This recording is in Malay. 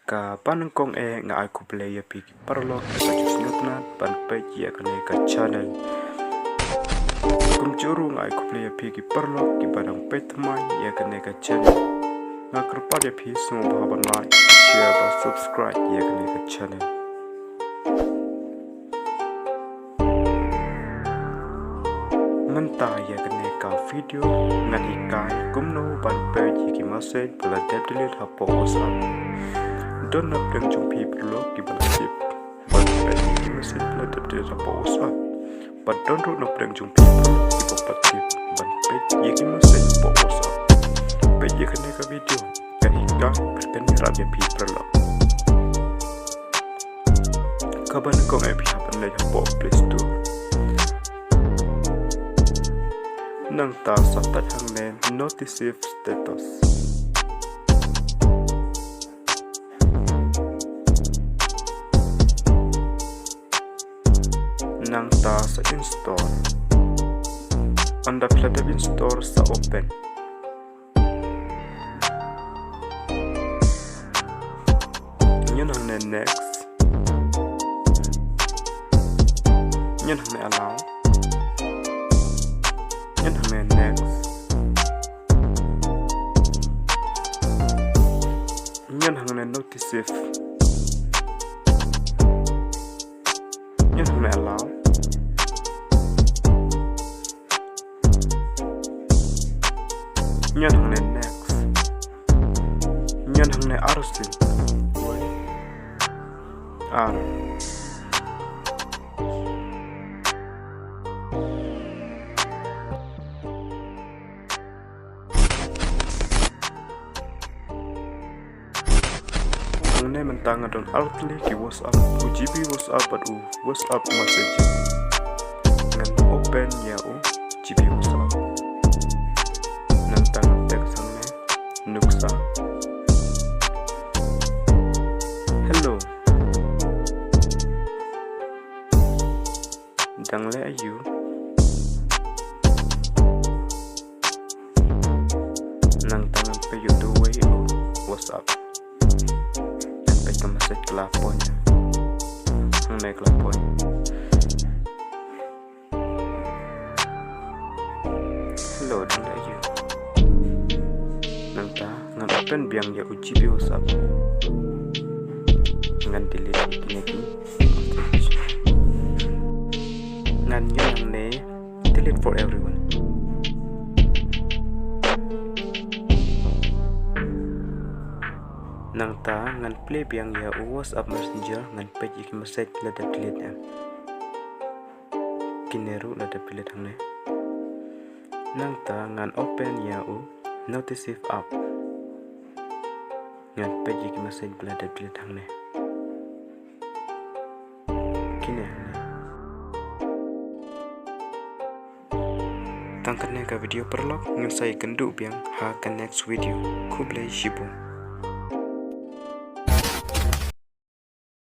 Kapan kong ngai ku play pigi parlok baju snutna ban pegi akane ka channel. Kum juru ngai ku play pigi parlok ki badang petmai ya kane ka channel. Ngakar pada pi semua bahaban like, share dan subscribe ya kane ka channel. Mentah ya kane ka video ngani kai kumno ban pegi ki message Bala Dep delete Hapoh Whatapp. Don't have them to people look Bala Dep, but I message Bala Dep delete Hapoh Whatapp. But don't know them to people Bala Dep, but page you message Hapoh Whatapp. Page you can make a video can ikan berkan rabia people look. Kaban kong happen like Hapoh Play Store. Nang ta satat hang nen notice status. Nang ta sa install. Anda plata install sa open. Nyan hang nen next. Nyan hang nen allow. Nyan hang nen next. Nyan hang nen notice. Nyan hang nen allow. Nyan hang nen next. Nyan hang nen arusin. R. Hang nen mentangan don outlet ki WhatsApp. UGB WhatsApp adu WhatsApp message. Ngan open ya GB WhatsApp. Nantang text hang nen nuksa. Hello. Dang le ayu. Nang tangan pe you do way WhatsApp. Dan pe ka message kelapon. Hang naik kelapon. Hello dang le ayu. Nang ta ngan open biang ya UGB WhatsApp. Ngan delete kini. Ngan yang ne delete for everyone. Nang ta ngan play biang ya WhatsApp messenger ngan page iki message la da delete ya. Kineru la da delete hang ne. Nang ta ngan open ya notice app. Ngan page iki message la da delete hang ne. Kine hang ne. Tangkan ka video perlok ngan saya kenduk biang ha kan next video ku play shibu.